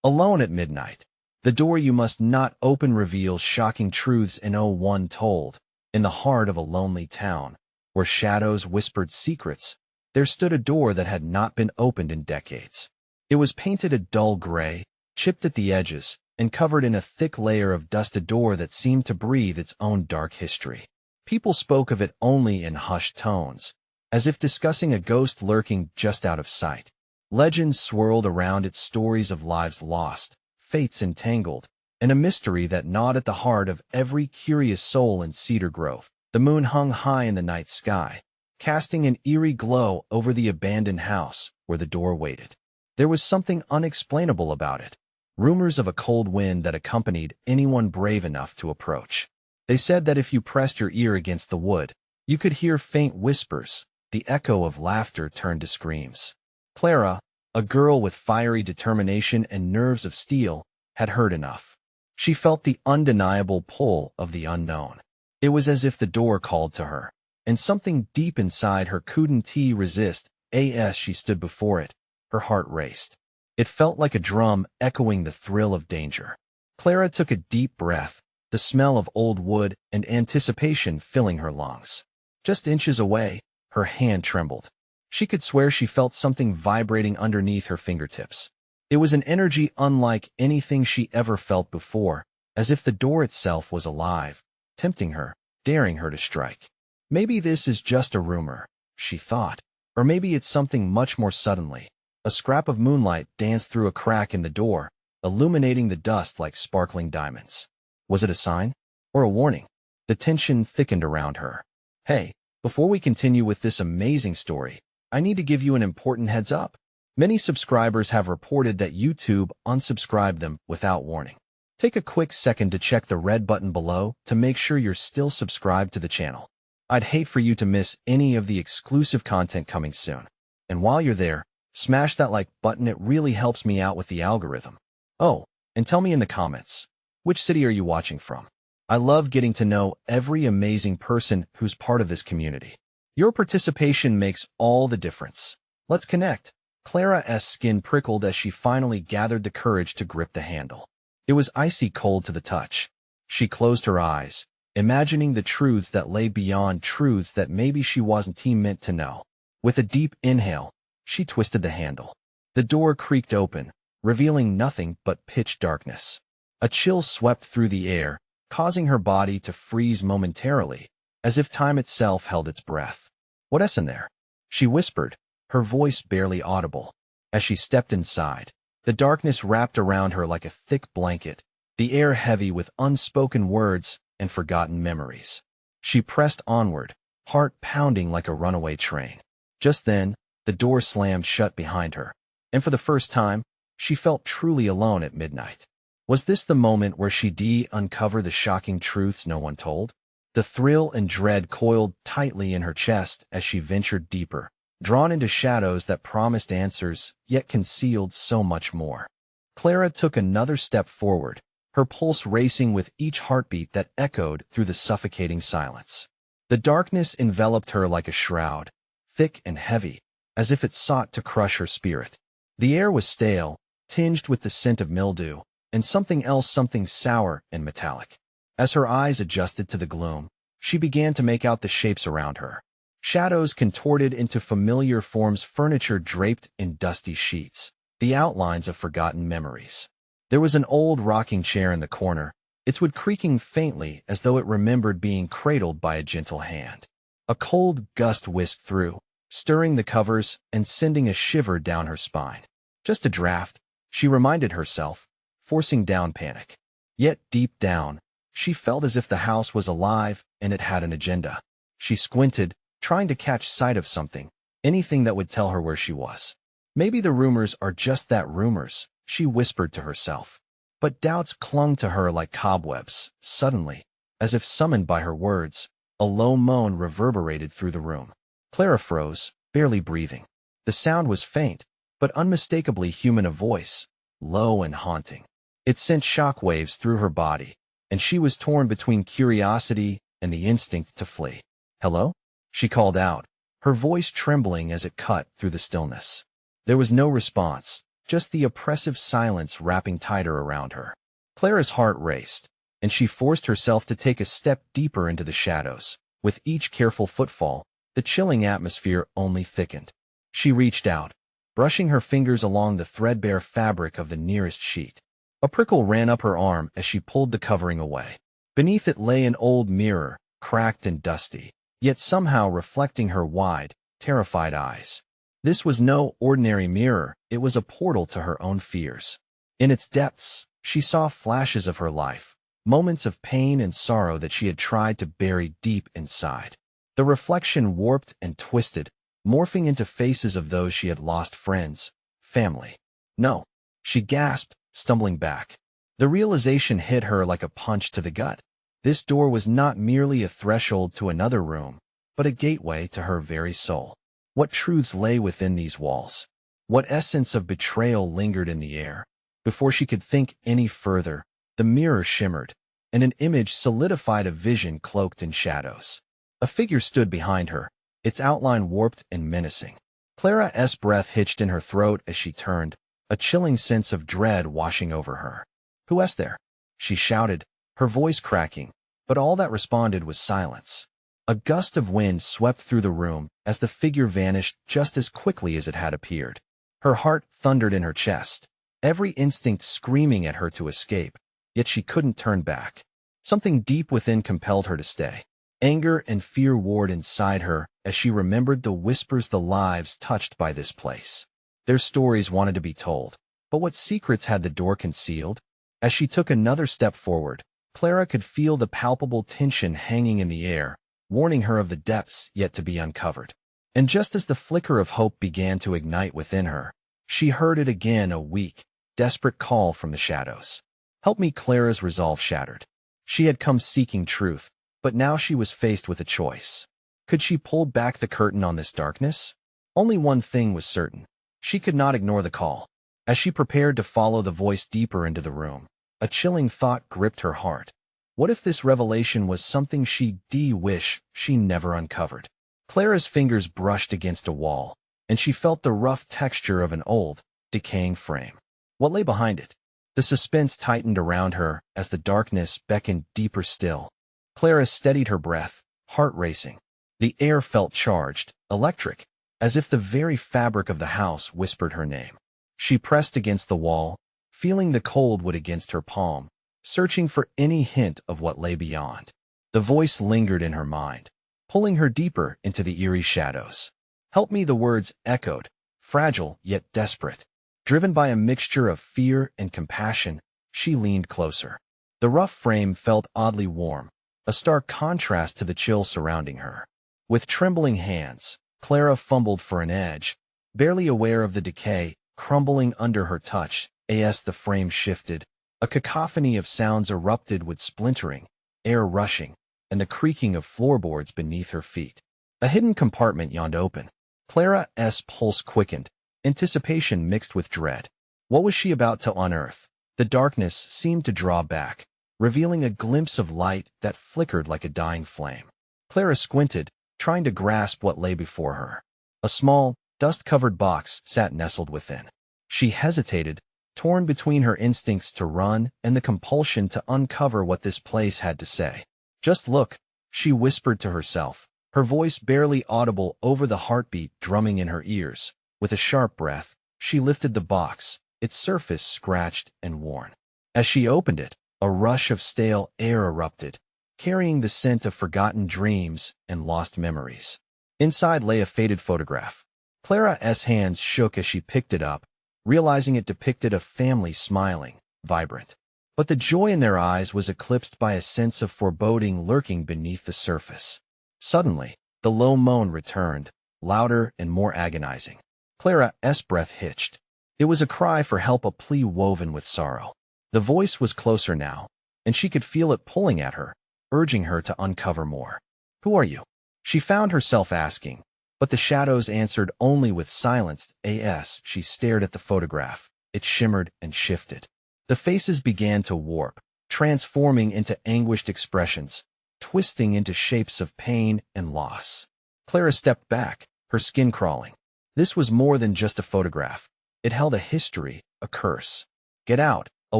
Alone at midnight. The door you must not open reveals shocking truths in one told. In the heart of a lonely town, where shadows whispered secrets, there stood a door that had not been opened in decades. It was painted a dull gray, chipped at the edges, and covered in a thick layer of dust, a door that seemed to breathe its own dark history. People spoke of it only in hushed tones, as if discussing a ghost lurking just out of sight. Legends swirled around it, stories of lives lost, fates entangled, and a mystery that gnawed at the heart of every curious soul in Cedar Grove. The moon hung high in the night sky, casting an eerie glow over the abandoned house where the door waited. There was something unexplainable about it. Rumors of a cold wind that accompanied anyone brave enough to approach. They said that if you pressed your ear against the wood, you could hear faint whispers, the echo of laughter turned to screams. Clara, a girl with fiery determination and nerves of steel, had heard enough. She felt the undeniable pull of the unknown. It was as if the door called to her, and something deep inside her couldn't resist. As she stood before it, her heart raced. It felt like a drum echoing the thrill of danger. Clara took a deep breath, the smell of old wood and anticipation filling her lungs. Just inches away, her hand trembled. She could swear she felt something vibrating underneath her fingertips. It was an energy unlike anything she ever felt before, as if the door itself was alive, tempting her, daring her to strike. Maybe this is just a rumor, she thought, or maybe it's something much more. Suddenly, a scrap of moonlight danced through a crack in the door, illuminating the dust like sparkling diamonds. Was it a sign? Or a warning? The tension thickened around her. Hey, before we continue with this amazing story, I need to give you an important heads up. Many subscribers have reported that YouTube unsubscribed them without warning. Take a quick second to check the red button below to make sure you're still subscribed to the channel. I'd hate for you to miss any of the exclusive content coming soon. And while you're there, smash that like button, it really helps me out with the algorithm. Oh, and tell me in the comments, which city are you watching from? I love getting to know every amazing person who's part of this community. Your participation makes all the difference. Let's connect. Clara's skin prickled as she finally gathered the courage to grip the handle. It was icy cold to the touch. She closed her eyes, imagining the truths that lay beyond, truths that maybe she wasn't meant to know. With a deep inhale, she twisted the handle. The door creaked open, revealing nothing but pitch darkness. A chill swept through the air, causing her body to freeze momentarily, as if time itself held its breath. "What's in there?" she whispered, her voice barely audible. As she stepped inside, the darkness wrapped around her like a thick blanket, the air heavy with unspoken words and forgotten memories. She pressed onward, heart pounding like a runaway train. Just then, the door slammed shut behind her, and for the first time, she felt truly alone at midnight. Was this the moment where she'd uncover the shocking truths no one told? The thrill and dread coiled tightly in her chest as she ventured deeper, drawn into shadows that promised answers yet concealed so much more. Clara took another step forward, her pulse racing with each heartbeat that echoed through the suffocating silence. The darkness enveloped her like a shroud, thick and heavy, as if it sought to crush her spirit. The air was stale, tinged with the scent of mildew, and something else, something sour and metallic. As her eyes adjusted to the gloom, she began to make out the shapes around her. Shadows contorted into familiar forms, furniture draped in dusty sheets, the outlines of forgotten memories. There was an old rocking chair in the corner, its wood creaking faintly as though it remembered being cradled by a gentle hand. A cold gust whisked through, stirring the covers and sending a shiver down her spine. Just a draft, she reminded herself, forcing down panic. Yet deep down, she felt as if the house was alive and it had an agenda. She squinted, trying to catch sight of something, anything that would tell her where she was. Maybe the rumors are just that, rumors, she whispered to herself. But doubts clung to her like cobwebs. Suddenly, as if summoned by her words, a low moan reverberated through the room. Clara froze, barely breathing. The sound was faint, but unmistakably human, a voice, low and haunting. It sent shockwaves through her body, and she was torn between curiosity and the instinct to flee. "Hello?" she called out, her voice trembling as it cut through the stillness. There was no response, just the oppressive silence wrapping tighter around her. Clara's heart raced, and she forced herself to take a step deeper into the shadows. With each careful footfall, the chilling atmosphere only thickened. She reached out, brushing her fingers along the threadbare fabric of the nearest sheet. A prickle ran up her arm as she pulled the covering away. Beneath it lay an old mirror, cracked and dusty, yet somehow reflecting her wide, terrified eyes. This was no ordinary mirror, it was a portal to her own fears. In its depths, she saw flashes of her life, moments of pain and sorrow that she had tried to bury deep inside. The reflection warped and twisted, morphing into faces of those she had lost: friends, family. No, she gasped, stumbling back. The realization hit her like a punch to the gut. This door was not merely a threshold to another room, but a gateway to her very soul. What truths lay within these walls? What essence of betrayal lingered in the air? Before she could think any further, the mirror shimmered, and an image solidified, a vision cloaked in shadows. A figure stood behind her, its outline warped and menacing. Clara's breath hitched in her throat as she turned, a chilling sense of dread washing over her. "Who is there?" she shouted, her voice cracking, but all that responded was silence. A gust of wind swept through the room as the figure vanished just as quickly as it had appeared. Her heart thundered in her chest, every instinct screaming at her to escape, yet she couldn't turn back. Something deep within compelled her to stay. Anger and fear warred inside her as she remembered the whispers, the lives touched by this place. Their stories wanted to be told, but what secrets had the door concealed? As she took another step forward, Clara could feel the palpable tension hanging in the air, warning her of the depths yet to be uncovered. And just as the flicker of hope began to ignite within her, she heard it again, a weak, desperate call from the shadows. "Help me!" Clara's resolve shattered. She had come seeking truth, but now she was faced with a choice. Could she pull back the curtain on this darkness? Only one thing was certain. She could not ignore the call. As she prepared to follow the voice deeper into the room, a chilling thought gripped her heart. What if this revelation was something she'd wish she never uncovered? Clara's fingers brushed against a wall, and she felt the rough texture of an old, decaying frame. What lay behind it? The suspense tightened around her as the darkness beckoned deeper still. Clara steadied her breath, heart racing. The air felt charged, electric, as if the very fabric of the house whispered her name. She pressed against the wall, feeling the cold wood against her palm, searching for any hint of what lay beyond. The voice lingered in her mind, pulling her deeper into the eerie shadows. "Help me!" the words echoed, fragile yet desperate. Driven by a mixture of fear and compassion, she leaned closer. The rough frame felt oddly warm, a stark contrast to the chill surrounding her. With trembling hands, Clara fumbled for an edge, barely aware of the decay crumbling under her touch. As the frame shifted, a cacophony of sounds erupted, with splintering, air rushing, and the creaking of floorboards beneath her feet. A hidden compartment yawned open. Clara's pulse quickened, anticipation mixed with dread. What was she about to unearth? The darkness seemed to draw back, revealing a glimpse of light that flickered like a dying flame. Clara squinted, trying to grasp what lay before her. A small, dust-covered box sat nestled within. She hesitated, torn between her instincts to run and the compulsion to uncover what this place had to say. "Just look," she whispered to herself, her voice barely audible over the heartbeat drumming in her ears. With a sharp breath, she lifted the box, its surface scratched and worn. As she opened it, a rush of stale air erupted, carrying the scent of forgotten dreams and lost memories. Inside lay a faded photograph. Clara's hands shook as she picked it up, realizing it depicted a family smiling, vibrant. But the joy in their eyes was eclipsed by a sense of foreboding lurking beneath the surface. Suddenly, the low moan returned, louder and more agonizing. Clara's breath hitched. It was a cry for help, a plea woven with sorrow. The voice was closer now, and she could feel it pulling at her, urging her to uncover more. "Who are you?" she found herself asking, but the shadows answered only with silence. As she stared at the photograph, it shimmered and shifted. The faces began to warp, transforming into anguished expressions, twisting into shapes of pain and loss. Clara stepped back, her skin crawling. This was more than just a photograph. It held a history, a curse. "Get out," a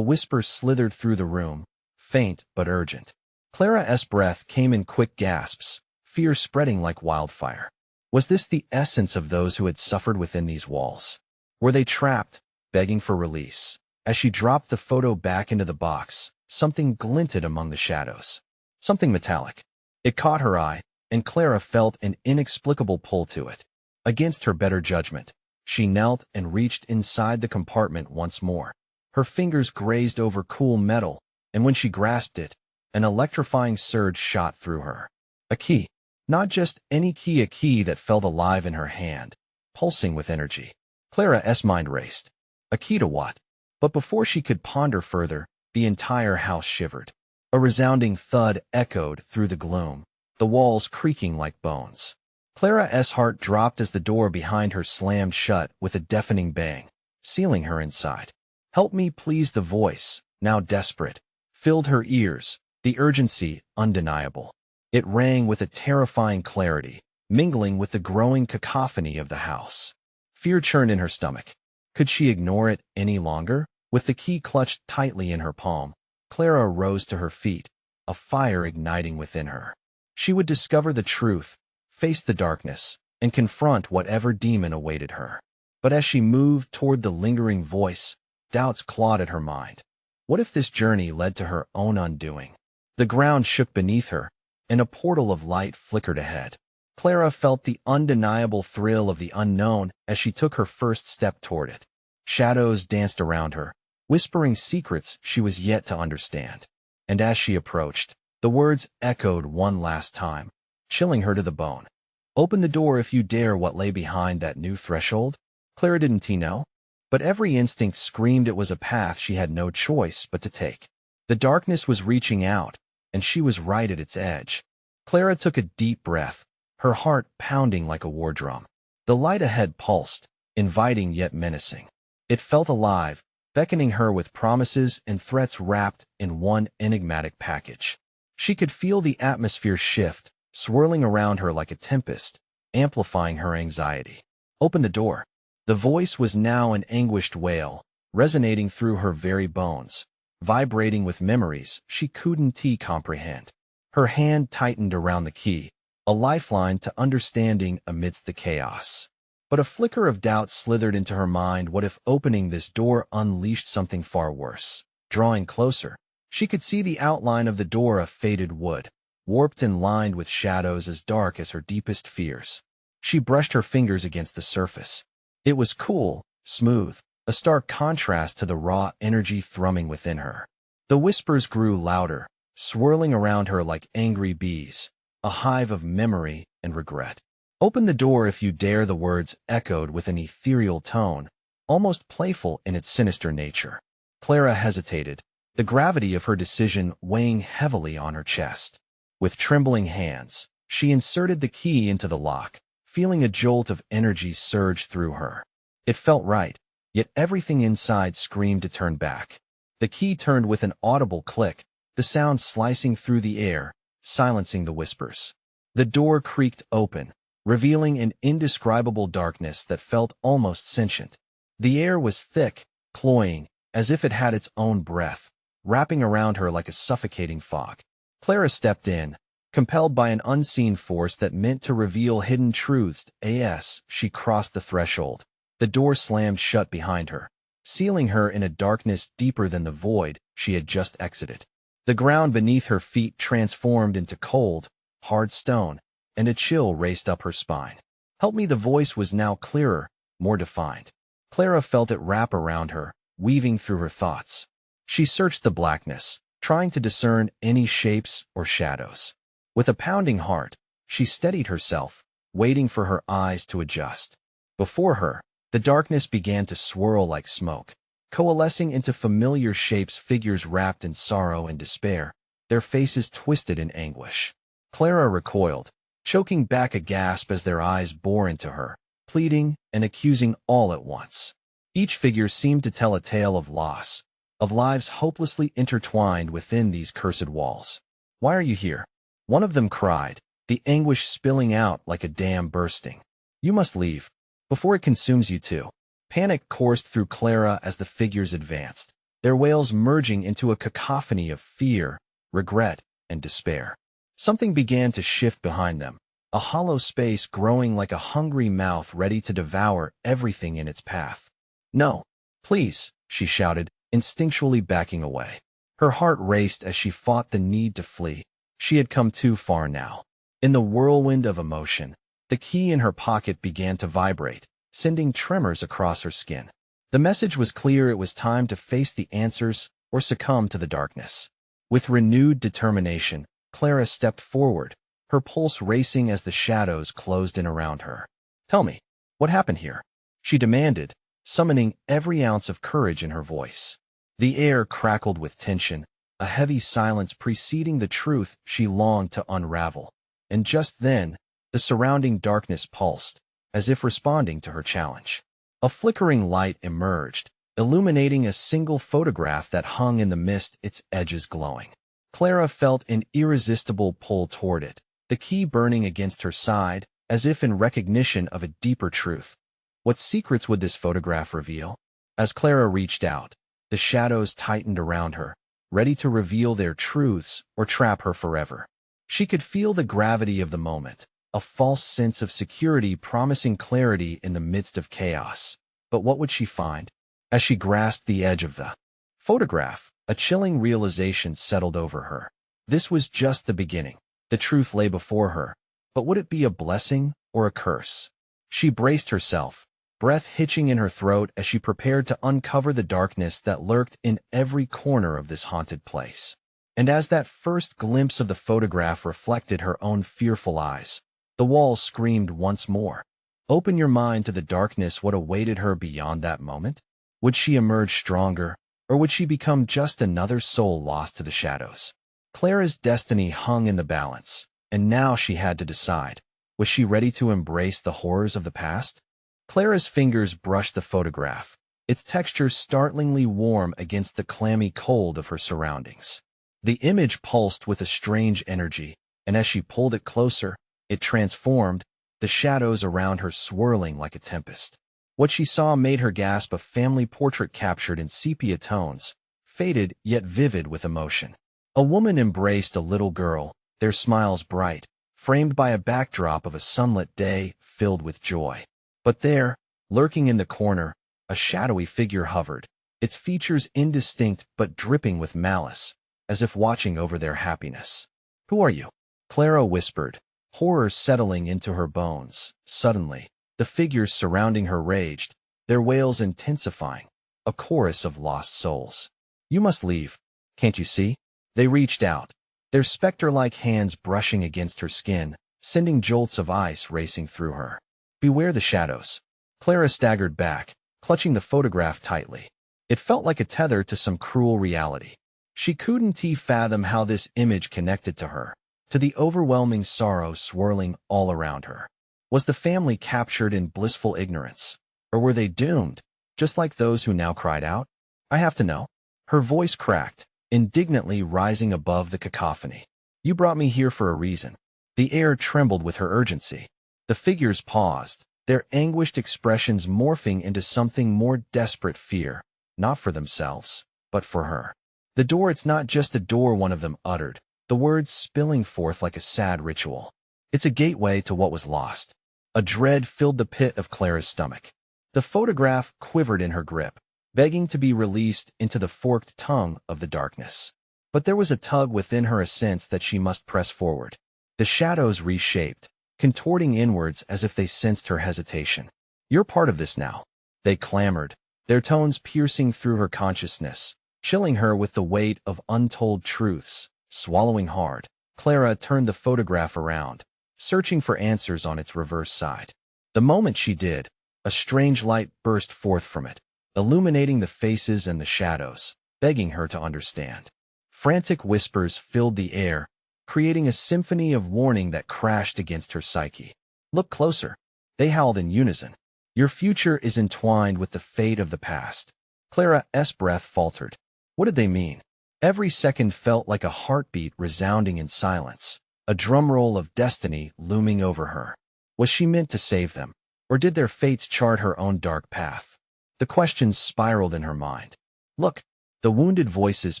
whisper slithered through the room, faint but urgent. Clara's breath came in quick gasps, fear spreading like wildfire. Was this the essence of those who had suffered within these walls? Were they trapped, begging for release? As she dropped the photo back into the box, something glinted among the shadows. Something metallic. It caught her eye, and Clara felt an inexplicable pull to it. Against her better judgment, she knelt and reached inside the compartment once more. Her fingers grazed over cool metal, and when she grasped it, an electrifying surge shot through her. A key. Not just any key, a key that felt alive in her hand, pulsing with energy. Clara's mind raced. A key to what? But before she could ponder further, the entire house shivered. A resounding thud echoed through the gloom, the walls creaking like bones. Clara's heart dropped as the door behind her slammed shut with a deafening bang, sealing her inside. "Help me, please," the voice, now desperate, filled her ears, the urgency undeniable. It rang with a terrifying clarity, mingling with the growing cacophony of the house. Fear churned in her stomach. Could she ignore it any longer? With the key clutched tightly in her palm, Clara rose to her feet, a fire igniting within her. She would discover the truth, face the darkness, and confront whatever demon awaited her. But as she moved toward the lingering voice, doubts clawed at her mind. What if this journey led to her own undoing? The ground shook beneath her, and a portal of light flickered ahead. Clara felt the undeniable thrill of the unknown as she took her first step toward it. Shadows danced around her, whispering secrets she was yet to understand. And as she approached, the words echoed one last time, chilling her to the bone. "Open the door if you dare." What lay behind that new threshold? Clara didn't know, but every instinct screamed it was a path she had no choice but to take. The darkness was reaching out, and she was right at its edge. Clara took a deep breath, her heart pounding like a war drum. The light ahead pulsed, inviting yet menacing. It felt alive, beckoning her with promises and threats wrapped in one enigmatic package. She could feel the atmosphere shift, swirling around her like a tempest, amplifying her anxiety. "Open the door." The voice was now an anguished wail, resonating through her very bones, vibrating with memories she couldn't comprehend. Her hand tightened around the key, a lifeline to understanding amidst the chaos. But a flicker of doubt slithered into her mind. What if opening this door unleashed something far worse? Drawing closer, she could see the outline of the door, a faded wood, warped and lined with shadows as dark as her deepest fears. She brushed her fingers against the surface. It was cool, smooth, a stark contrast to the raw energy thrumming within her. The whispers grew louder, swirling around her like angry bees, a hive of memory and regret. "Open the door if you dare." The words echoed with an ethereal tone, almost playful in its sinister nature. Clara hesitated, the gravity of her decision weighing heavily on her chest. With trembling hands, she inserted the key into the lock, feeling a jolt of energy surge through her. It felt right, yet everything inside screamed to turn back. The key turned with an audible click, the sound slicing through the air, silencing the whispers. The door creaked open, revealing an indescribable darkness that felt almost sentient. The air was thick, cloying, as if it had its own breath, wrapping around her like a suffocating fog. Clara stepped in, compelled by an unseen force that meant to reveal hidden truths. As she crossed the threshold, the door slammed shut behind her, sealing her in a darkness deeper than the void she had just exited. The ground beneath her feet transformed into cold, hard stone, and a chill raced up her spine. "Help me." The voice was now clearer, more defined. Clara felt it wrap around her, weaving through her thoughts. She searched the blackness, trying to discern any shapes or shadows. With a pounding heart, she steadied herself, waiting for her eyes to adjust. Before her, the darkness began to swirl like smoke, coalescing into familiar shapes, figures wrapped in sorrow and despair, their faces twisted in anguish. Clara recoiled, choking back a gasp as their eyes bore into her, pleading and accusing all at once. Each figure seemed to tell a tale of loss, of lives hopelessly intertwined within these cursed walls. "Why are you here?" one of them cried, the anguish spilling out like a dam bursting. "You must leave, before it consumes you too." Panic coursed through Clara as the figures advanced, their wails merging into a cacophony of fear, regret, and despair. Something began to shift behind them, a hollow space growing like a hungry mouth ready to devour everything in its path. "No, please," she shouted, instinctually backing away. Her heart raced as she fought the need to flee. She had come too far now. In the whirlwind of emotion, the key in her pocket began to vibrate, sending tremors across her skin. The message was clear: it was time to face the answers or succumb to the darkness. With renewed determination, Clara stepped forward, her pulse racing as the shadows closed in around her. "Tell me, what happened here?" she demanded, summoning every ounce of courage in her voice. The air crackled with tension, a heavy silence preceding the truth she longed to unravel. And just then, the surrounding darkness pulsed, as if responding to her challenge. A flickering light emerged, illuminating a single photograph that hung in the mist, its edges glowing. Clara felt an irresistible pull toward it, the key burning against her side, as if in recognition of a deeper truth. What secrets would this photograph reveal? As Clara reached out, the shadows tightened around her, ready to reveal their truths or trap her forever. She could feel the gravity of the moment, a false sense of security promising clarity in the midst of chaos. But what would she find? As she grasped the edge of the photograph, a chilling realization settled over her. This was just the beginning. The truth lay before her, but would it be a blessing or a curse? She braced herself, breath hitching in her throat as she prepared to uncover the darkness that lurked in every corner of this haunted place. And as that first glimpse of the photograph reflected her own fearful eyes, the walls screamed once more. Open your mind to the darkness. What awaited her beyond that moment? Would she emerge stronger, or would she become just another soul lost to the shadows? Clara's destiny hung in the balance, and now she had to decide. Was she ready to embrace the horrors of the past? Clara's fingers brushed the photograph, its texture startlingly warm against the clammy cold of her surroundings. The image pulsed with a strange energy, and as she pulled it closer, it transformed, the shadows around her swirling like a tempest. What she saw made her gasp, a family portrait captured in sepia tones, faded yet vivid with emotion. A woman embraced a little girl, their smiles bright, framed by a backdrop of a sunlit day filled with joy. But there, lurking in the corner, a shadowy figure hovered, its features indistinct but dripping with malice, as if watching over their happiness. "Who are you?" Clara whispered, horror settling into her bones. Suddenly, the figures surrounding her raged, their wails intensifying, a chorus of lost souls. "You must leave. Can't you see?" They reached out, their specter-like hands brushing against her skin, sending jolts of ice racing through her. "Beware the shadows." Clara staggered back, clutching the photograph tightly. It felt like a tether to some cruel reality. She couldn't fathom how this image connected to her, to the overwhelming sorrow swirling all around her. Was the family captured in blissful ignorance? Or were they doomed, just like those who now cried out? "I have to know." Her voice cracked, indignantly rising above the cacophony. "You brought me here for a reason." The air trembled with her urgency. The figures paused, their anguished expressions morphing into something more desperate: fear, not for themselves, but for her. "The door, it's not just a door," one of them uttered, the words spilling forth like a sad ritual. "It's a gateway to what was lost." A dread filled the pit of Clara's stomach. The photograph quivered in her grip, begging to be released into the forked tongue of the darkness. But there was a tug within her, a sense that she must press forward. The shadows reshaped, contorting inwards as if they sensed her hesitation. "You're part of this now," they clamored, their tones piercing through her consciousness, chilling her with the weight of untold truths. Swallowing hard, Clara turned the photograph around, searching for answers on its reverse side. The moment she did, a strange light burst forth from it, illuminating the faces and the shadows, begging her to understand. Frantic whispers filled the air, creating a symphony of warning that crashed against her psyche. "Look closer," they howled in unison. "Your future is entwined with the fate of the past." Clara's breath faltered. What did they mean? Every second felt like a heartbeat resounding in silence, a drumroll of destiny looming over her. Was she meant to save them, or did their fates chart her own dark path? The questions spiraled in her mind. Look, the wounded voices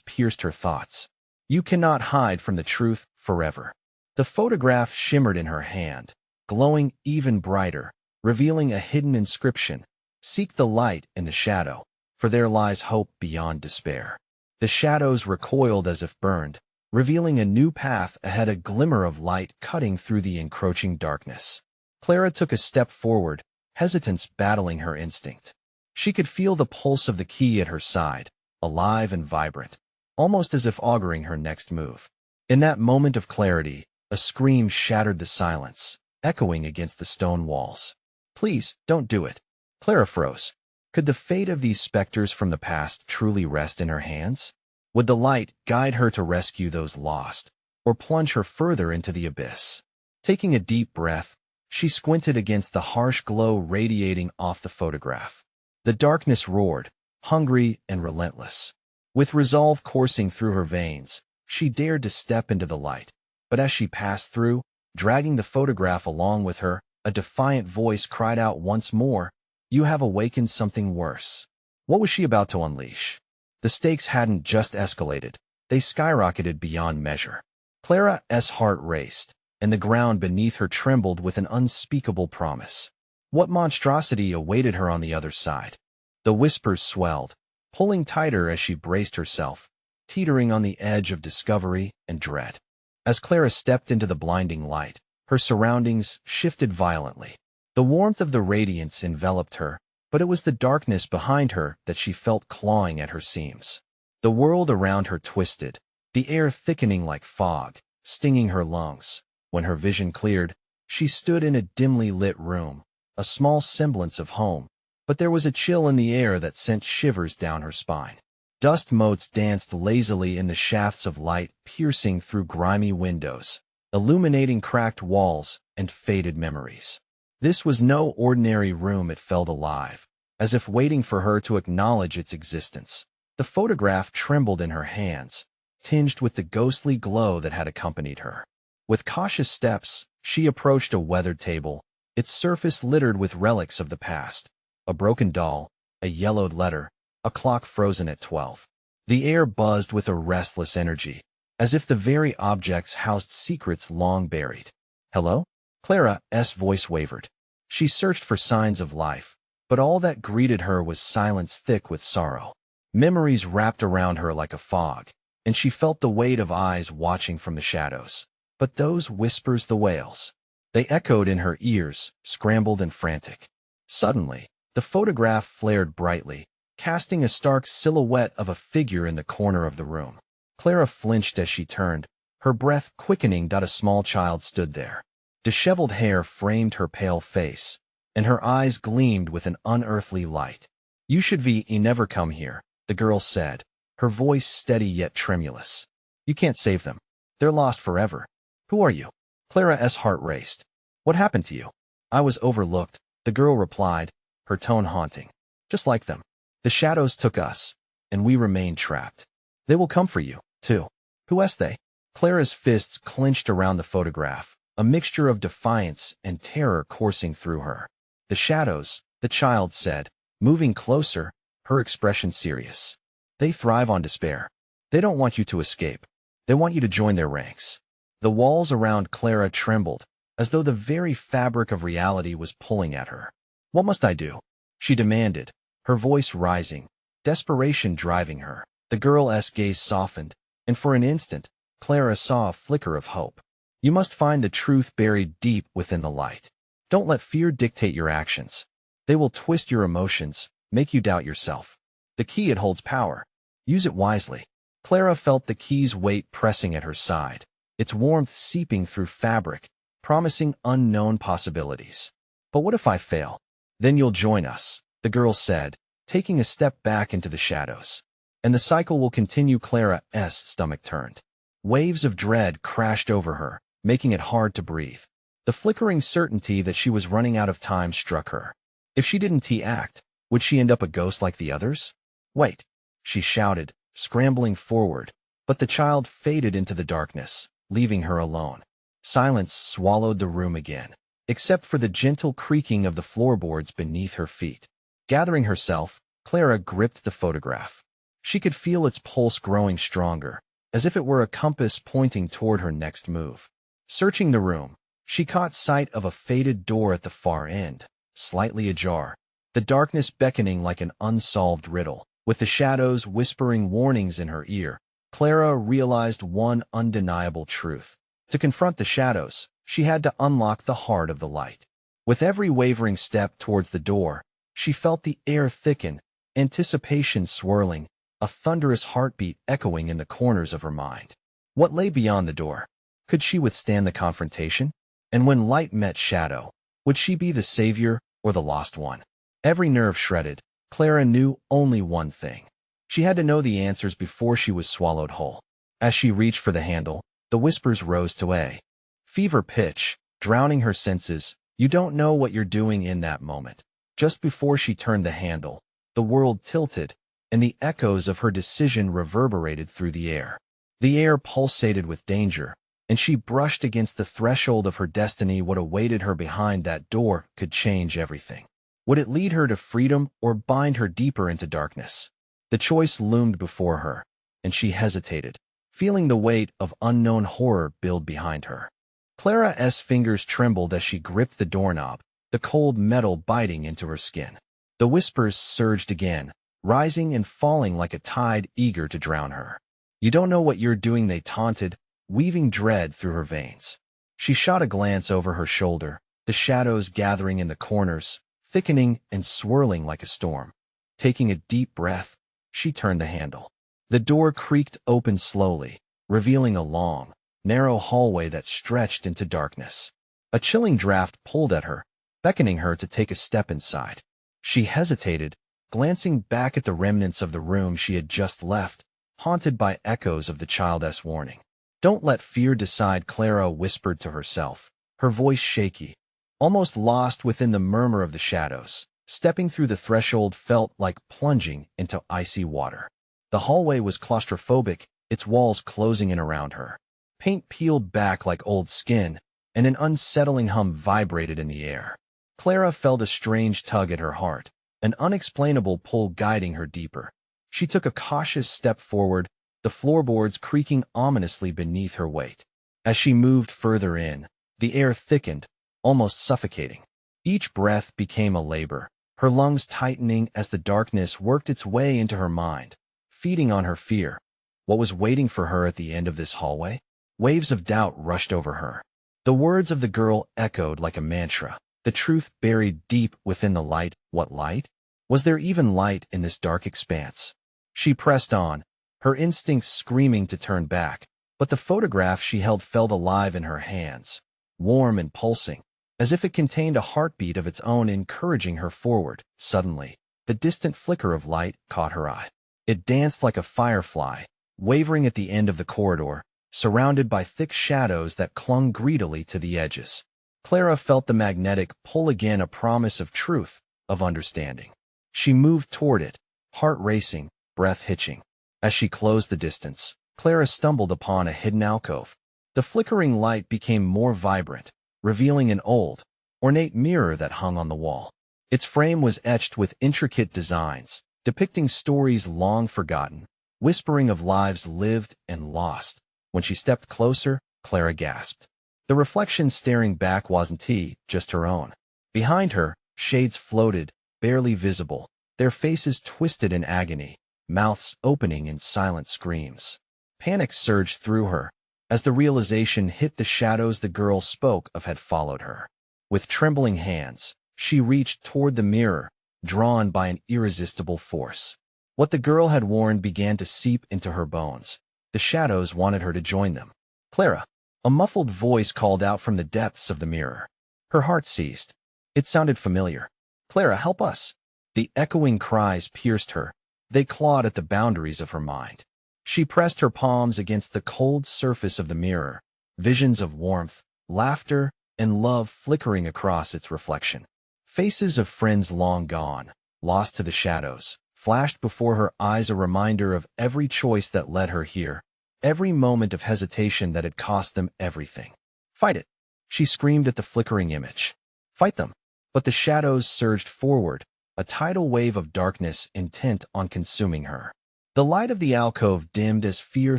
pierced her thoughts. You cannot hide from the truth forever. The photograph shimmered in her hand, glowing even brighter, revealing a hidden inscription. Seek the light in the shadow, for there lies hope beyond despair. The shadows recoiled as if burned, revealing a new path ahead, a glimmer of light cutting through the encroaching darkness. Clara took a step forward, hesitance battling her instinct. She could feel the pulse of the key at her side, alive and vibrant, almost as if auguring her next move. In that moment of clarity, a scream shattered the silence, echoing against the stone walls. Please, don't do it. Clara froze. Could the fate of these specters from the past truly rest in her hands? Would the light guide her to rescue those lost, or plunge her further into the abyss? Taking a deep breath, she squinted against the harsh glow radiating off the photograph. The darkness roared, hungry and relentless. With resolve coursing through her veins, she dared to step into the light. But as she passed through, dragging the photograph along with her, a defiant voice cried out once more, "You have awakened something worse." What was she about to unleash? The stakes hadn't just escalated, they skyrocketed beyond measure. Clara's heart raced, and the ground beneath her trembled with an unspeakable promise. What monstrosity awaited her on the other side? The whispers swelled, pulling tighter as she braced herself, teetering on the edge of discovery and dread. As Clara stepped into the blinding light, her surroundings shifted violently. The warmth of the radiance enveloped her, but it was the darkness behind her that she felt clawing at her seams. The world around her twisted, the air thickening like fog, stinging her lungs. When her vision cleared, she stood in a dimly lit room, a small semblance of home, but there was a chill in the air that sent shivers down her spine. Dust motes danced lazily in the shafts of light piercing through grimy windows, illuminating cracked walls and faded memories. This was no ordinary room. It felt alive, as if waiting for her to acknowledge its existence. The photograph trembled in her hands, tinged with the ghostly glow that had accompanied her. With cautious steps, she approached a weathered table, its surface littered with relics of the past. A broken doll, a yellowed letter, a clock frozen at 12. The air buzzed with a restless energy, as if the very objects housed secrets long buried. "Hello?" Clara's voice wavered. She searched for signs of life, but all that greeted her was silence thick with sorrow. Memories wrapped around her like a fog, and she felt the weight of eyes watching from the shadows. But those whispers, the wails, they echoed in her ears, scrambled and frantic. Suddenly, the photograph flared brightly, casting a stark silhouette of a figure in the corner of the room. Clara flinched as she turned, her breath quickening. A small child stood there. Disheveled hair framed her pale face, and her eyes gleamed with an unearthly light. "You should never come here," the girl said, her voice steady yet tremulous. "You can't save them. They're lost forever." "Who are you?" Clara's heart raced. "What happened to you?" "I was overlooked," the girl replied, her tone haunting. "Just like them. The shadows took us, and we remained trapped. They will come for you, too." "Who is they?" Clara's fists clenched around the photograph, a mixture of defiance and terror coursing through her. "The shadows," the child said, moving closer, her expression serious. "They thrive on despair. They don't want you to escape. They want you to join their ranks." The walls around Clara trembled, as though the very fabric of reality was pulling at her. "What must I do?" she demanded, her voice rising, desperation driving her. The girl's gaze softened, and for an instant, Clara saw a flicker of hope. "You must find the truth buried deep within the light. Don't let fear dictate your actions. They will twist your emotions, make you doubt yourself. The key, it holds power. Use it wisely." Clara felt the key's weight pressing at her side, its warmth seeping through fabric, promising unknown possibilities. "But what if I fail? Then you'll join us," the girl said, taking a step back into the shadows. "And the cycle will continue." Clara's stomach turned. Waves of dread crashed over her, making it hard to breathe. The flickering certainty that she was running out of time struck her. If she didn't act, would she end up a ghost like the others? "Wait," she shouted, scrambling forward, but the child faded into the darkness, leaving her alone. Silence swallowed the room again, except for the gentle creaking of the floorboards beneath her feet. Gathering herself, Clara gripped the photograph. She could feel its pulse growing stronger, as if it were a compass pointing toward her next move. Searching the room, she caught sight of a faded door at the far end, slightly ajar, the darkness beckoning like an unsolved riddle. With the shadows whispering warnings in her ear, Clara realized one undeniable truth. To confront the shadows, she had to unlock the heart of the light. With every wavering step towards the door, she felt the air thicken, anticipation swirling, a thunderous heartbeat echoing in the corners of her mind. What lay beyond the door? Could she withstand the confrontation? And when light met shadow, would she be the savior or the lost one? Every nerve shredded, Clara knew only one thing. She had to know the answers before she was swallowed whole. As she reached for the handle, the whispers rose to a fever pitch, drowning her senses. You don't know what you're doing in that moment. Just before she turned the handle, the world tilted, and the echoes of her decision reverberated through the air. The air pulsated with danger, and she brushed against the threshold of her destiny. What awaited her behind that door could change everything. Would it lead her to freedom or bind her deeper into darkness? The choice loomed before her, and she hesitated, feeling the weight of unknown horror build behind her. Clara's fingers trembled as she gripped the doorknob, the cold metal biting into her skin. The whispers surged again, rising and falling like a tide eager to drown her. You don't know what you're doing, they taunted, weaving dread through her veins. She shot a glance over her shoulder, the shadows gathering in the corners, thickening and swirling like a storm. Taking a deep breath, she turned the handle. The door creaked open slowly, revealing a long, narrow hallway that stretched into darkness. A chilling draft pulled at her, beckoning her to take a step inside. She hesitated, glancing back at the remnants of the room she had just left, haunted by echoes of the child's warning. Don't let fear decide, Clara whispered to herself, her voice shaky, almost lost within the murmur of the shadows. Stepping through the threshold felt like plunging into icy water. The hallway was claustrophobic, its walls closing in around her. Paint peeled back like old skin, and an unsettling hum vibrated in the air. Clara felt a strange tug at her heart, an unexplainable pull guiding her deeper. She took a cautious step forward, the floorboards creaking ominously beneath her weight. As she moved further in, the air thickened, almost suffocating. Each breath became a labor, her lungs tightening as the darkness worked its way into her mind, feeding on her fear. What was waiting for her at the end of this hallway? Waves of doubt rushed over her. The words of the girl echoed like a mantra, the truth buried deep within the light. What light? Was there even light in this dark expanse? She pressed on, her instincts screaming to turn back, but the photograph she held felt alive in her hands, warm and pulsing, as if it contained a heartbeat of its own encouraging her forward. Suddenly, the distant flicker of light caught her eye. It danced like a firefly, wavering at the end of the corridor, surrounded by thick shadows that clung greedily to the edges. Clara felt the magnetic pull again, a promise of truth, of understanding. She moved toward it, heart racing, breath hitching. As she closed the distance, Clara stumbled upon a hidden alcove. The flickering light became more vibrant, revealing an old, ornate mirror that hung on the wall. Its frame was etched with intricate designs, depicting stories long forgotten, whispering of lives lived and lost. When she stepped closer, Clara gasped. The reflection staring back wasn't just her own. Behind her, shades floated, barely visible, their faces twisted in agony, mouths opening in silent screams. Panic surged through her. As the realization hit, the shadows the girl spoke of had followed her. With trembling hands, she reached toward the mirror, drawn by an irresistible force. What the girl had worn began to seep into her bones. The shadows wanted her to join them. Clara! A muffled voice called out from the depths of the mirror. Her heart seized. It sounded familiar. Clara, help us! The echoing cries pierced her. They clawed at the boundaries of her mind. She pressed her palms against the cold surface of the mirror, visions of warmth, laughter, and love flickering across its reflection. Faces of friends long gone, lost to the shadows, flashed before her eyes, a reminder of every choice that led her here, every moment of hesitation that had cost them everything. Fight it! She screamed at the flickering image. Fight them! But the shadows surged forward, a tidal wave of darkness intent on consuming her. The light of the alcove dimmed as fear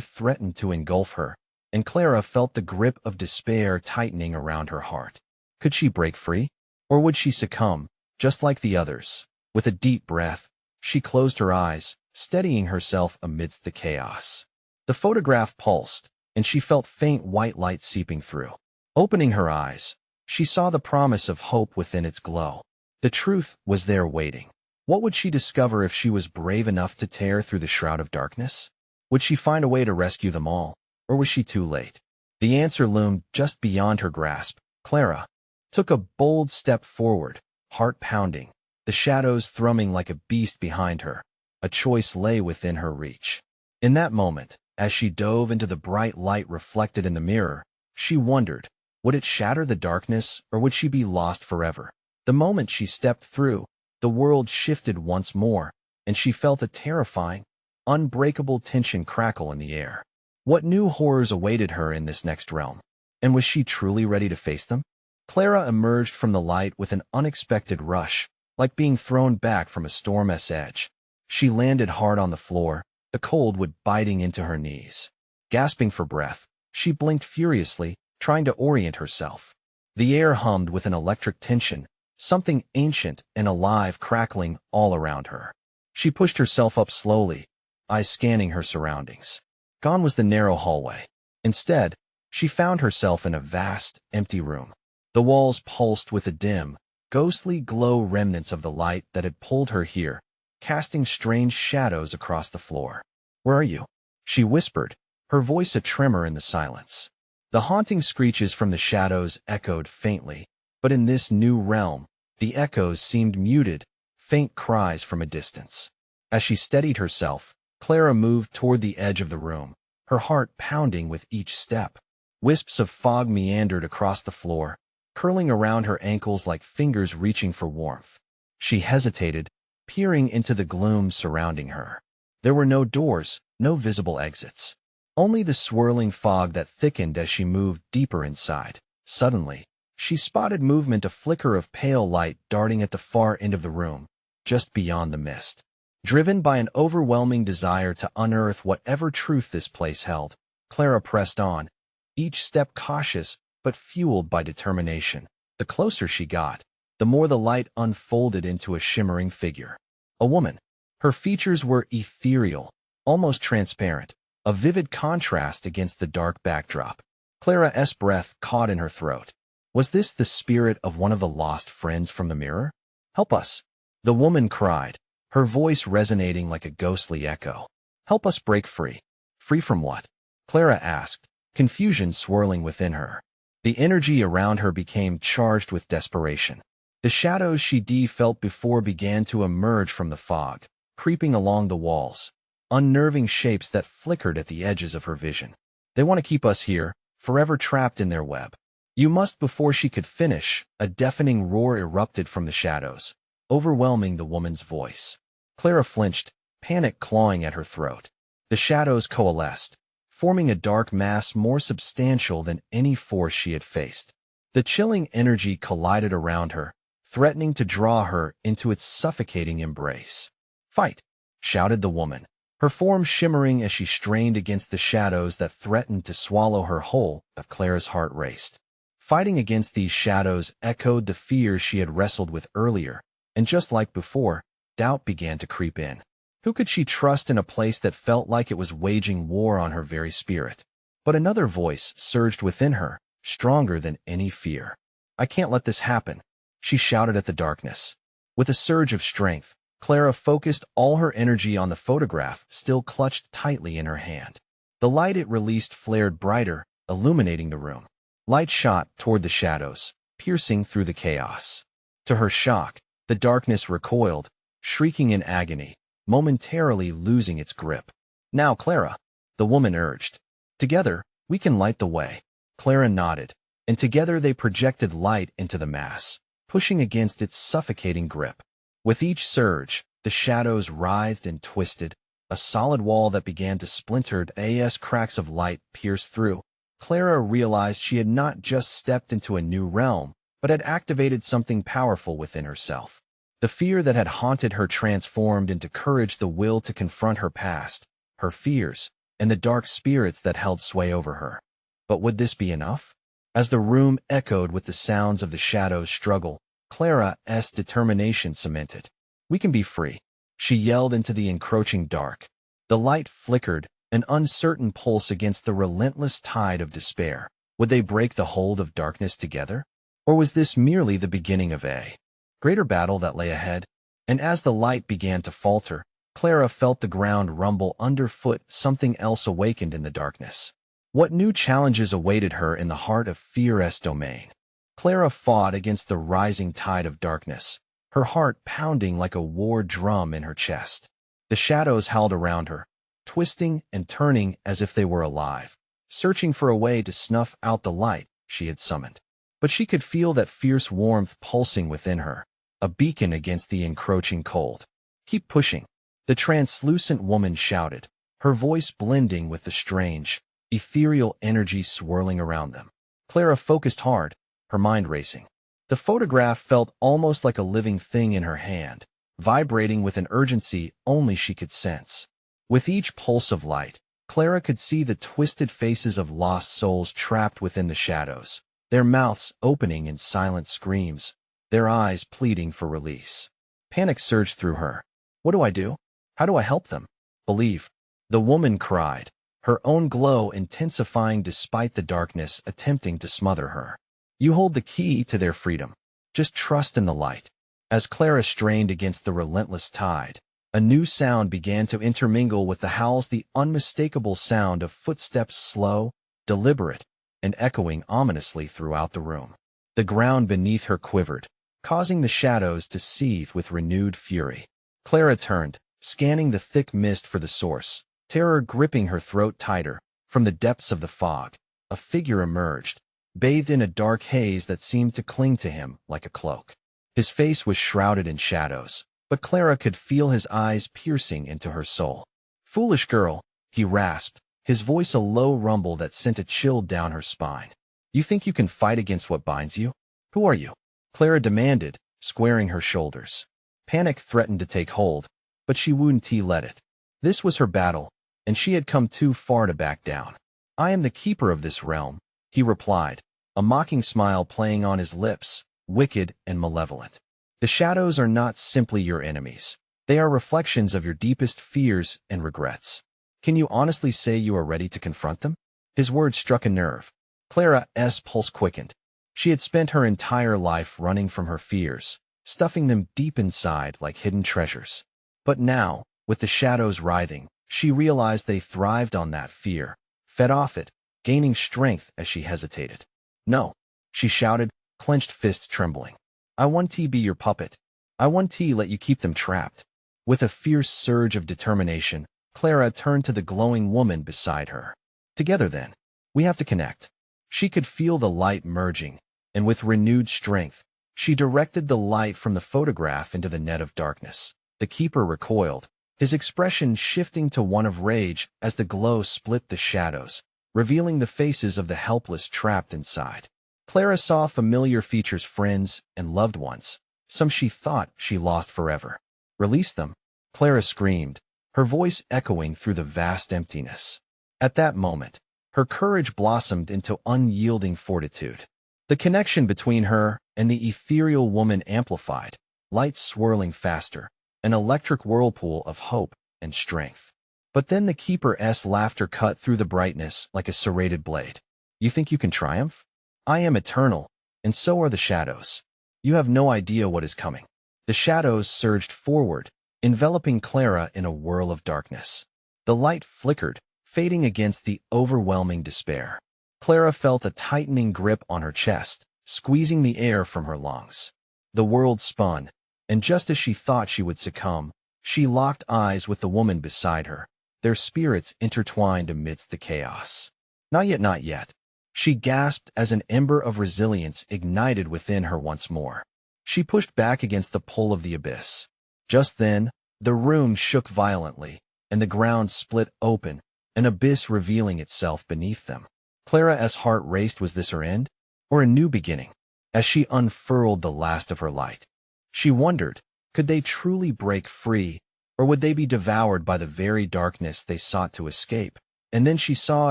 threatened to engulf her, and Clara felt the grip of despair tightening around her heart. Could she break free? Or would she succumb, just like the others? With a deep breath, she closed her eyes, steadying herself amidst the chaos. The photograph pulsed, and she felt faint white light seeping through. Opening her eyes, she saw the promise of hope within its glow. The truth was there waiting. What would she discover if she was brave enough to tear through the shroud of darkness? Would she find a way to rescue them all, or was she too late? The answer loomed just beyond her grasp. Clara took a bold step forward, heart pounding, the shadows thrumming like a beast behind her. A choice lay within her reach. In that moment, as she dove into the bright light reflected in the mirror, she wondered, would it shatter the darkness, or would she be lost forever? The moment she stepped through, the world shifted once more, and she felt a terrifying, unbreakable tension crackle in the air. What new horrors awaited her in this next realm? And was she truly ready to face them? Clara emerged from the light with an unexpected rush, like being thrown back from a storm's edge. She landed hard on the floor, the cold wood biting into her knees. Gasping for breath, she blinked furiously, trying to orient herself. The air hummed with an electric tension, something ancient and alive crackling all around her. She pushed herself up slowly, eyes scanning her surroundings. Gone was the narrow hallway. Instead, she found herself in a vast, empty room. The walls pulsed with a dim, ghostly glow, remnants of the light that had pulled her here, casting strange shadows across the floor. "Where are you?" she whispered, her voice a tremor in the silence. The haunting screeches from the shadows echoed faintly, but in this new realm, the echoes seemed muted, faint cries from a distance. As she steadied herself, Clara moved toward the edge of the room, her heart pounding with each step. Wisps of fog meandered across the floor, curling around her ankles like fingers reaching for warmth. She hesitated, peering into the gloom surrounding her. There were no doors, no visible exits. Only the swirling fog that thickened as she moved deeper inside. Suddenly, she spotted movement, a flicker of pale light darting at the far end of the room, just beyond the mist. Driven by an overwhelming desire to unearth whatever truth this place held, Clara pressed on, each step cautious but fueled by determination. The closer she got, the more the light unfolded into a shimmering figure. A woman. Her features were ethereal, almost transparent, a vivid contrast against the dark backdrop. Clara's breath caught in her throat. Was this the spirit of one of the lost friends from the mirror? "Help us!" the woman cried, her voice resonating like a ghostly echo. "Help us break free." "Free from what?" Clara asked, confusion swirling within her. The energy around her became charged with desperation. The shadows she felt before began to emerge from the fog, creeping along the walls, unnerving shapes that flickered at the edges of her vision. "They want to keep us here, forever trapped in their web." "You must." Before she could finish, a deafening roar erupted from the shadows, overwhelming the woman's voice. Clara flinched, panic clawing at her throat. The shadows coalesced, forming a dark mass more substantial than any force she had faced. The chilling energy collided around her, threatening to draw her into its suffocating embrace. "Fight!" shouted the woman, her form shimmering as she strained against the shadows that threatened to swallow her whole. But Clara's heart raced. Fighting against these shadows echoed the fears she had wrestled with earlier, and just like before, doubt began to creep in. Who could she trust in a place that felt like it was waging war on her very spirit? But another voice surged within her, stronger than any fear. "I can't let this happen," she shouted at the darkness. With a surge of strength, Clara focused all her energy on the photograph still clutched tightly in her hand. The light it released flared brighter, illuminating the room. Light shot toward the shadows, piercing through the chaos. To her shock, the darkness recoiled, shrieking in agony, momentarily losing its grip. "Now, Clara," the woman urged. "Together, we can light the way." Clara nodded, and together they projected light into the mass, pushing against its suffocating grip. With each surge, the shadows writhed and twisted, a solid wall that began to splinter as cracks of light pierced through. Clara realized she had not just stepped into a new realm, but had activated something powerful within herself. The fear that had haunted her transformed into courage, the will to confront her past, her fears, and the dark spirits that held sway over her. But would this be enough? As the room echoed with the sounds of the shadows' struggle, Clara's determination cemented. "We can be free," she yelled into the encroaching dark. The light flickered, an uncertain pulse against the relentless tide of despair. Would they break the hold of darkness together? Or was this merely the beginning of a greater battle that lay ahead? And as the light began to falter, Clara felt the ground rumble underfoot. Something else awakened in the darkness. What new challenges awaited her in the heart of fear's domain? Clara fought against the rising tide of darkness, her heart pounding like a war drum in her chest. The shadows howled around her, twisting and turning as if they were alive, searching for a way to snuff out the light she had summoned. But she could feel that fierce warmth pulsing within her, a beacon against the encroaching cold. "Keep pushing," the translucent woman shouted, her voice blending with the strange, ethereal energy swirling around them. Clara focused hard, her mind racing. The photograph felt almost like a living thing in her hand, vibrating with an urgency only she could sense. With each pulse of light, Clara could see the twisted faces of lost souls trapped within the shadows, their mouths opening in silent screams, their eyes pleading for release. Panic surged through her. "What do I do? How do I help them?" "Believe," the woman cried, her own glow intensifying despite the darkness attempting to smother her. "You hold the key to their freedom. Just trust in the light." As Clara strained against the relentless tide, a new sound began to intermingle with the howls, the unmistakable sound of footsteps, slow, deliberate, and echoing ominously throughout the room. The ground beneath her quivered, causing the shadows to seethe with renewed fury. Clara turned, scanning the thick mist for the source, terror gripping her throat tighter. From the depths of the fog, a figure emerged, bathed in a dark haze that seemed to cling to him like a cloak. His face was shrouded in shadows, but Clara could feel his eyes piercing into her soul. "Foolish girl," he rasped, his voice a low rumble that sent a chill down her spine. "You think you can fight against what binds you? Who are you?" Clara demanded, squaring her shoulders. Panic threatened to take hold, but she wouldn't let it. This was her battle, and she had come too far to back down. "I am the keeper of this realm," he replied, a mocking smile playing on his lips, wicked and malevolent. "The shadows are not simply your enemies. They are reflections of your deepest fears and regrets. Can you honestly say you are ready to confront them?" His words struck a nerve. Clara's pulse quickened. She had spent her entire life running from her fears, stuffing them deep inside like hidden treasures. But now, with the shadows writhing, she realized they thrived on that fear, fed off it, gaining strength as she hesitated. "No," she shouted, clenched fists trembling. "I want to be your puppet. I want to let you keep them trapped." With a fierce surge of determination, Clara turned to the glowing woman beside her. "Together then. We have to connect." She could feel the light merging, and with renewed strength, she directed the light from the photograph into the net of darkness. The keeper recoiled, his expression shifting to one of rage as the glow split the shadows, revealing the faces of the helpless trapped inside. Clara saw familiar features, friends and loved ones, some she thought she lost forever. "Release them," Clara screamed, her voice echoing through the vast emptiness. At that moment, her courage blossomed into unyielding fortitude. The connection between her and the ethereal woman amplified, lights swirling faster, an electric whirlpool of hope and strength. But then the keeper's laughter cut through the brightness like a serrated blade. "You think you can triumph? I am eternal, and so are the shadows. You have no idea what is coming." The shadows surged forward, enveloping Clara in a whirl of darkness. The light flickered, fading against the overwhelming despair. Clara felt a tightening grip on her chest, squeezing the air from her lungs. The world spun, and just as she thought she would succumb, she locked eyes with the woman beside her, their spirits intertwined amidst the chaos. "Not yet, not yet," she gasped as an ember of resilience ignited within her once more. She pushed back against the pull of the abyss. Just then, the room shook violently, and the ground split open, an abyss revealing itself beneath them. Clara's heart raced. Was this her end, or a new beginning? As she unfurled the last of her light, she wondered, Could they truly break free, or would they be devoured by the very darkness they sought to escape? And then she saw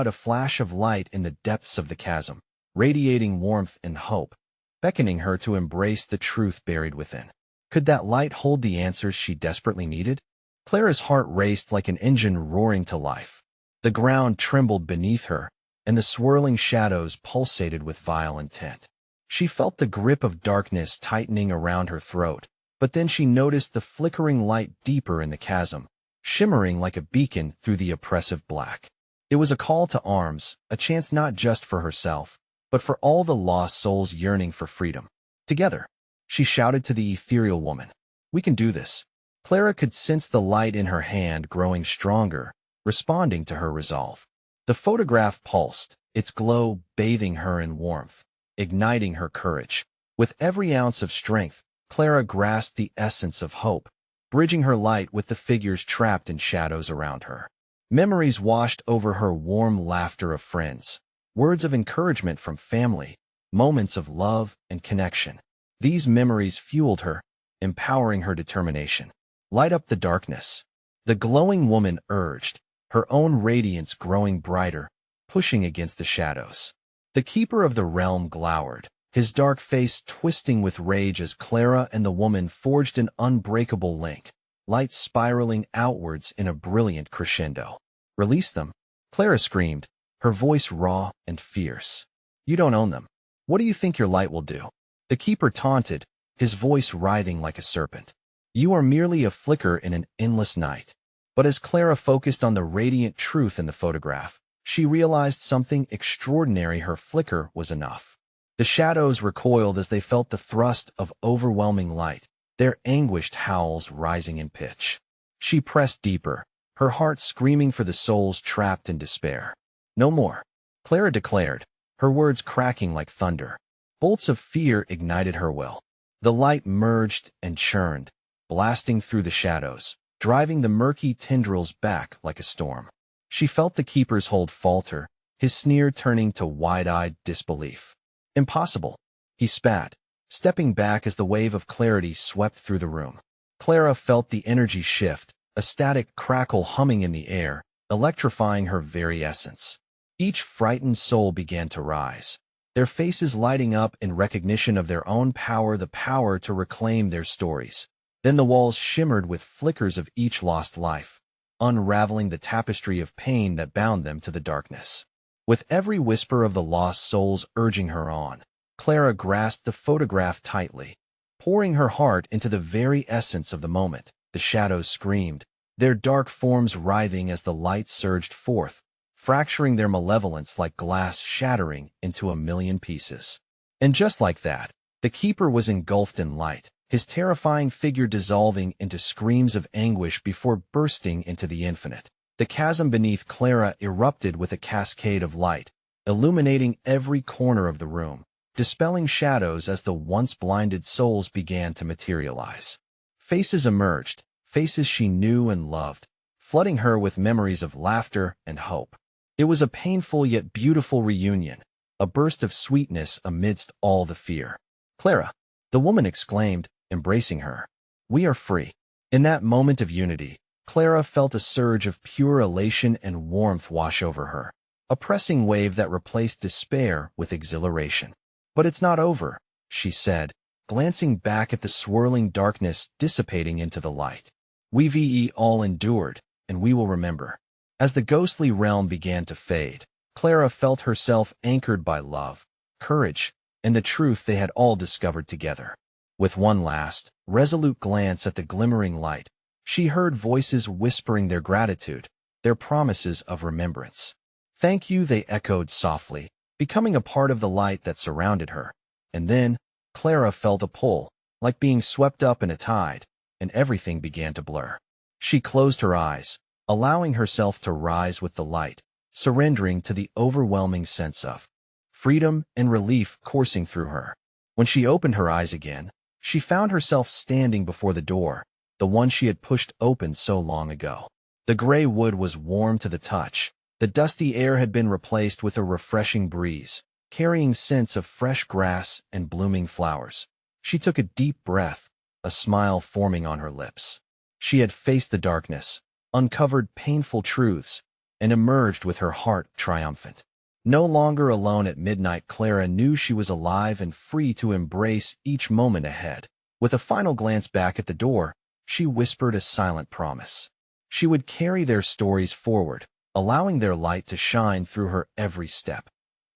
a flash of light in the depths of the chasm, radiating warmth and hope, beckoning her to embrace the truth buried within. Could that light hold the answers she desperately needed? Clara's heart raced like an engine roaring to life. The ground trembled beneath her, and the swirling shadows pulsated with vile intent. She felt the grip of darkness tightening around her throat, but then she noticed the flickering light deeper in the chasm, shimmering like a beacon through the oppressive black. It was a call to arms, a chance not just for herself, but for all the lost souls yearning for freedom. Together, she shouted to the ethereal woman, "We can do this." Clara could sense the light in her hand growing stronger, responding to her resolve. The photograph pulsed, its glow bathing her in warmth, igniting her courage. With every ounce of strength, Clara grasped the essence of hope, bridging her light with the figures trapped in shadows around her. Memories washed over her, warm laughter of friends, words of encouragement from family, moments of love and connection. These memories fueled her, empowering her determination. Light up the darkness. The glowing woman urged, her own radiance growing brighter, pushing against the shadows. The keeper of the realm glowered, his dark face twisting with rage as Clara and the woman forged an unbreakable link, light spiraling outwards in a brilliant crescendo. "Release them," Clara screamed, her voice raw and fierce. "You don't own them. What do you think your light will do?" The keeper taunted, his voice writhing like a serpent. "You are merely a flicker in an endless night." But as Clara focused on the radiant truth in the photograph, she realized something extraordinary. Her flicker was enough. The shadows recoiled as they felt the thrust of overwhelming light, their anguished howls rising in pitch. She pressed deeper, her heart screaming for the souls trapped in despair. "No more," Clara declared, her words cracking like thunder. Bolts of fear ignited her will. The light merged and churned, blasting through the shadows, driving the murky tendrils back like a storm. She felt the keeper's hold falter, his sneer turning to wide-eyed disbelief. "Impossible," he spat, stepping back as the wave of clarity swept through the room. Clara felt the energy shift, a static crackle humming in the air, electrifying her very essence. Each frightened soul began to rise, their faces lighting up in recognition of their own power, the power to reclaim their stories. Then the walls shimmered with flickers of each lost life, unraveling the tapestry of pain that bound them to the darkness. With every whisper of the lost souls urging her on, Clara grasped the photograph tightly, pouring her heart into the very essence of the moment. The shadows screamed, their dark forms writhing as the light surged forth, fracturing their malevolence like glass shattering into a million pieces. And just like that, the keeper was engulfed in light, his terrifying figure dissolving into screams of anguish before bursting into the infinite. The chasm beneath Clara erupted with a cascade of light, illuminating every corner of the room, dispelling shadows as the once blinded souls began to materialize. Faces emerged, faces she knew and loved, flooding her with memories of laughter and hope. It was a painful yet beautiful reunion, a burst of sweetness amidst all the fear. "Clara," the woman exclaimed, embracing her. "We are free." In that moment of unity, Clara felt a surge of pure elation and warmth wash over her, a pressing wave that replaced despair with exhilaration. "But it's not over," she said, glancing back at the swirling darkness dissipating into the light. "We've all endured, and we will remember." As the ghostly realm began to fade, Clara felt herself anchored by love, courage, and the truth they had all discovered together. With one last, resolute glance at the glimmering light, she heard voices whispering their gratitude, their promises of remembrance. "Thank you," they echoed softly, becoming a part of the light that surrounded her. And then, Clara felt a pull, like being swept up in a tide, and everything began to blur. She closed her eyes, allowing herself to rise with the light, surrendering to the overwhelming sense of freedom and relief coursing through her. When she opened her eyes again, she found herself standing before the door, the one she had pushed open so long ago. The gray wood was warm to the touch. The dusty air had been replaced with a refreshing breeze, carrying scents of fresh grass and blooming flowers. She took a deep breath, a smile forming on her lips. She had faced the darkness, uncovered painful truths, and emerged with her heart triumphant. No longer alone at midnight, Clara knew she was alive and free to embrace each moment ahead. With a final glance back at the door, she whispered a silent promise. She would carry their stories forward, allowing their light to shine through her every step.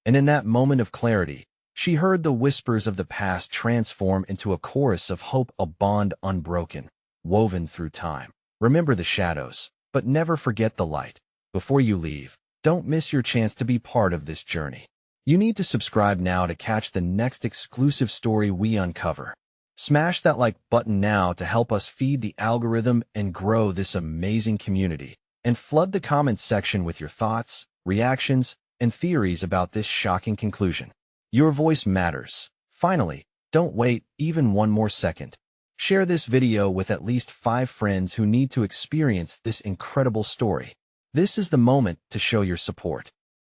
And in that moment of clarity, she heard the whispers of the past transform into a chorus of hope, a bond unbroken, woven through time. Remember the shadows, but never forget the light. Before you leave, don't miss your chance to be part of this journey. You need to subscribe now to catch the next exclusive story we uncover. Smash that like button now to help us feed the algorithm and grow this amazing community. And flood the comments section with your thoughts, reactions, and theories about this shocking conclusion. Your voice matters. Finally, don't wait even one more second. Share this video with at least 5 friends who need to experience this incredible story. This is the moment to show your support.